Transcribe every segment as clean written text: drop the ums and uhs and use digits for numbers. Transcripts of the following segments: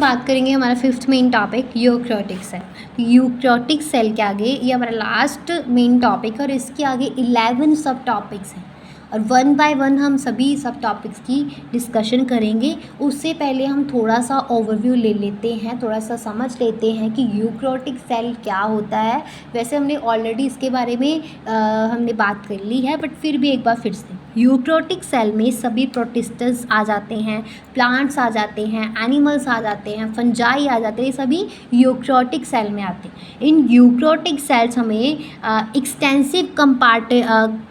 बात करेंगे हमारा fifth main topic eukaryotic cell. Eukaryotic cell के आगे ये हमारा लास्ट मेन टॉपिक है और इसके आगे 11 सब टॉपिक्स हैं और वन बाय वन हम सभी सब टॉपिक्स की डिस्कशन करेंगे। उससे पहले हम थोड़ा सा ओवरव्यू ले लेते हैं, थोड़ा सा समझ लेते हैं कि यूकैरियोटिक सेल क्या होता है। वैसे हमने ऑलरेडी इसके बारे में हमने बात कर ली है, बट फिर भी एक बार फिर से यूकैरियोटिक सेल में सभी प्रोटिस्टस आ जाते हैं, प्लांट्स आ जाते हैं, एनिमल्स आ जाते हैं, फंजाई आ जाते हैं, ये सभी यूकैरियोटिक सेल में आते हैं। इन यूकैरियोटिक सेल्स हमें एक्सटेंसिव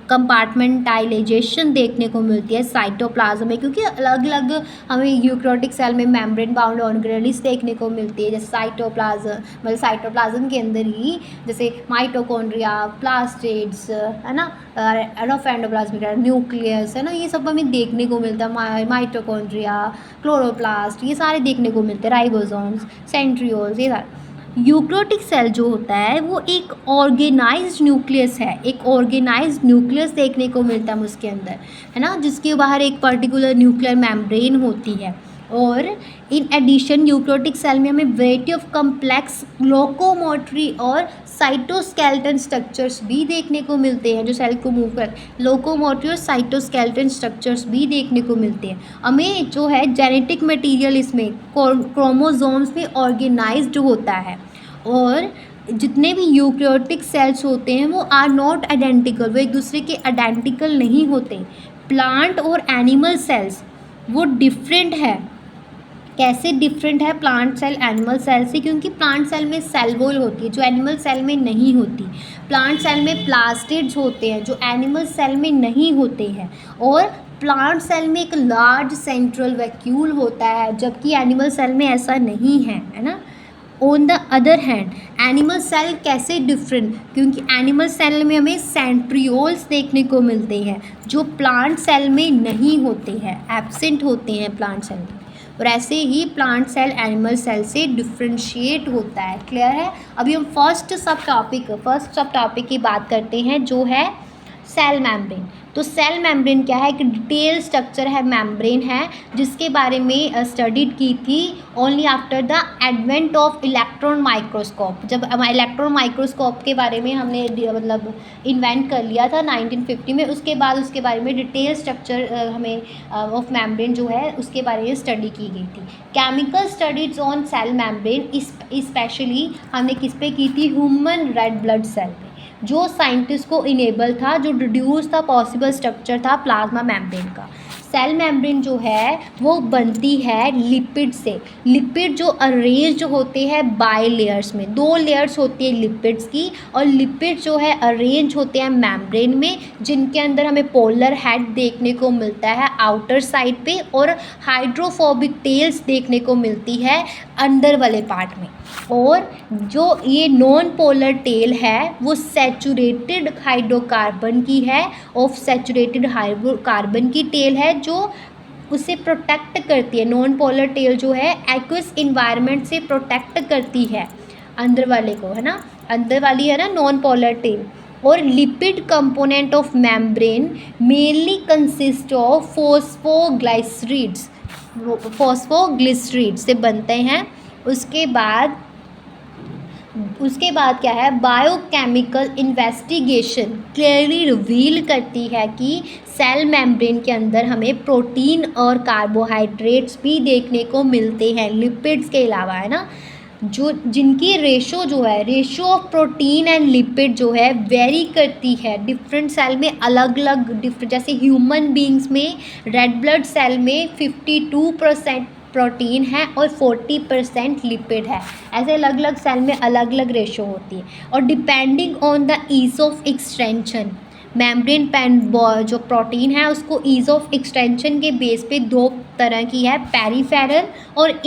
कंपार्टमेंटाइजेशन देखने को मिलती है साइटोप्लाज्म में, क्योंकि अलग अलग हमें यूकैरियोटिक सेल में मेम्ब्रेन बाउंड ऑर्गेनेल्स देखने को मिलती है। जैसे साइटोप्लाज्म मतलब साइटोप्लाज्म के अंदर ही जैसे माइटोकॉन्ड्रिया, प्लास्टिड्स है ना, रफ एंडोप्लाज्मिक न्यूक्लियस है ना, ये सब हमें देखने को मिलता है। माइटोकॉन्ड्रिया, क्लोरोप्लास्ट, ये सारे देखने को मिलते हैं, राइबोसोम्स, सेंट्रियोल्स, ये सारे। यूकैरियोटिक सेल जो होता है वो एक ऑर्गेनाइज्ड न्यूक्लियस है, एक ऑर्गेनाइज्ड न्यूक्लियस देखने को मिलता है उसके अंदर, है ना, जिसके बाहर एक पर्टिकुलर न्यूक्लियर मेम्ब्रेन होती है। और इन एडिशन यूकैरियोटिक सेल में हमें वैरायटी ऑफ कम्प्लेक्स लोकोमोटरी और साइटोस्केलेटन स्ट्रक्चर्स भी देखने को मिलते हैं, जो सेल को मूव कर लोकोमोटरी और साइटोस्केलेटन स्ट्रक्चर्स भी देखने को मिलते हैं। हमें जो है जेनेटिक मटेरियल इसमें क्रोमोसोम्स में ऑर्गेनाइज्ड होता है। और जितने भी यूकैरियोटिक सेल्स होते हैं वो आर नॉट आइडेंटिकल, वो एक दूसरे के आइडेंटिकल नहीं होते। प्लांट और एनिमल सेल्स वो डिफरेंट है। कैसे डिफरेंट है प्लांट सेल एनिमल सेल से? क्योंकि प्लांट सेल में सेल वॉल होती है जो एनिमल सेल में नहीं होती। प्लांट सेल में प्लास्टिड्स होते हैं जो एनिमल सेल में नहीं होते हैं। और प्लांट सेल में एक लार्ज सेंट्रल वैक्यूल होता है, जबकि एनिमल सेल में ऐसा नहीं है ना। On the other hand animal cell कैसे डिफरेंट? क्योंकि एनिमल सेल में हमें सेंट्रियोल्स देखने को मिलते हैं जो प्लांट सेल में नहीं होते हैं, एब्सेंट होते हैं प्लांट सेल में। और ऐसे ही प्लांट सेल एनिमल सेल से डिफ्रेंशिएट होता है। क्लियर है? अभी हम फर्स्ट सब टॉपिक की बात करते हैं जो है सेल मेम्ब्रेन। तो सेल मेम्ब्रेन क्या है? एक डिटेल स्ट्रक्चर है, मेम्ब्रेन है, जिसके बारे में स्टडीड की थी only after the advent of electron microscope. जब इलेक्ट्रॉन माइक्रोस्कोप के बारे में हमने मतलब इन्वेंट कर लिया था 1950 में, उसके बाद उसके बारे में डिटेल स्ट्रक्चर हमें ऑफ मेम्ब्रेन जो है उसके बारे में स्टडी की गई थी। Chemical studies on sale membrane specially हमने किस पे की थी? ह्यूमन रेड ब्लड सेल पे, जो साइंटिस्ट को इनेबल था, जो डिड्यूस था पॉसिबल स्ट्रक्चर था प्लाज्मा मेम्ब्रेन का। सेल मेम्ब्रेन जो है वो बनती है लिपिड से। लिपिड जो अरेंज्ड होते हैं बाय लेयर्स में, 2 लेयर्स होती है लिपिड्स की, और लिपिड जो है अरेंज होते हैं मेम्ब्रेन में, जिनके अंदर हमें पोलर हेड देखने को मिलता है आउटर साइड पे, और हाइड्रोफोबिक टेल्स देखने को मिलती है अंदर वाले पार्ट में। और जो ये नॉन पोलर टेल है वो सैचुरेटेड हाइड्रोकार्बन की है, ऑफ सैचुरेटेड हाइड्रोकार्बन की टेल है जो उसे प्रोटेक्ट करती है। नॉन पोलर टेल जो है एक्वस इन्वायरमेंट से प्रोटेक्ट करती है अंदर वाले को, है ना, अंदर वाली है ना नॉन पोलर टेल। और lipid component of membrane mainly consist of phosphoglycerides से बनते हैं। उसके बाद क्या है? बायोकेमिकल इन्वेस्टिगेशन क्लियरली रिवील करती है कि सेल मेम्ब्रेन के अंदर हमें प्रोटीन और कार्बोहाइड्रेट्स भी देखने को मिलते हैं लिपिड्स के अलावा, है ना, जो जिनकी ratio of protein and lipid जो है वेरी करती है डिफरेंट सेल में, अलग अलग डिफरेंट। जैसे ह्यूमन बींग्स में रेड ब्लड सेल में 52% प्रोटीन है और 40% लिपिड है। ऐसे अलग अलग सेल में अलग अलग रेशो होती है। और depending on the ease of extension, membrane जो प्रोटीन है उसको ईज ऑफ एक्सटेंशन के बेस पे 2 तरह की है, पेरीफेरल और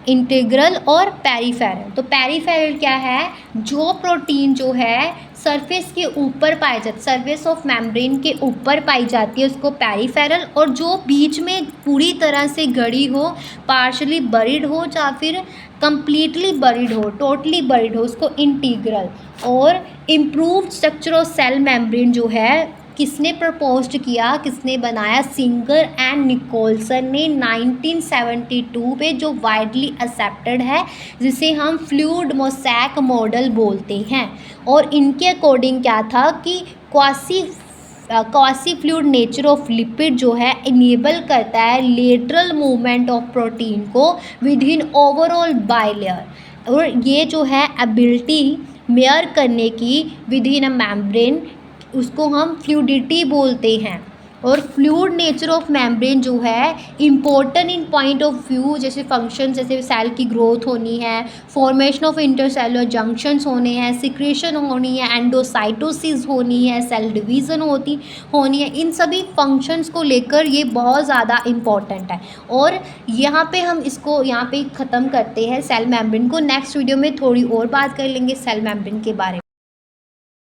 इंटीग्रल और पेरीफेरल। तो पेरीफेरल क्या है? जो प्रोटीन जो है सरफेस के ऊपर पाई जाती, सरफेस ऑफ मेम्ब्रेन के ऊपर पाई जाती है उसको पेरीफेरल, और जो बीच में पूरी तरह से गड़ी हो, पार्शली बरीड हो या फिर कंप्लीटली बरीड हो, टोटली बरीड हो, उसको इंटीग्रल। और improved structure of cell membrane जो है किसने प्रपोज्ड किया, किसने बनाया, सिंगर एंड निकोलसन ने 1972 पे, जो वाइडली एक्सेप्टेड है, जिसे हम फ्लूइड मोसैक मॉडल बोलते हैं। और इनके अकॉर्डिंग क्या था कि quasi fluid nature of lipid जो है इनेबल करता है लेटरल मूवमेंट ऑफ प्रोटीन को विद इन ओवरऑल बाइलेयर, और ये जो है एबिलिटी मेयर करने की विद इन अ मेम्ब्रेन, उसको हम फ्लूइडिटी बोलते हैं। और फ्लूइड नेचर ऑफ मेम्ब्रेन जो है important in point of view, जैसे फंक्शन, जैसे सेल की ग्रोथ होनी है, फॉर्मेशन ऑफ इंटरसेलुलर जंक्शंस होने हैं, सिक्रेशन होनी है, एंडोसाइटोसिस होनी है, सेल डिवीज़न होनी है, इन सभी फंक्शंस को लेकर ये बहुत ज़्यादा इम्पॉर्टेंट है। और यहाँ पे हम इसको यहाँ पे ख़त्म करते हैं सेल मेम्ब्रेन को। नेक्स्ट वीडियो में थोड़ी और बात कर लेंगे सेल मेम्ब्रेन के बारे में।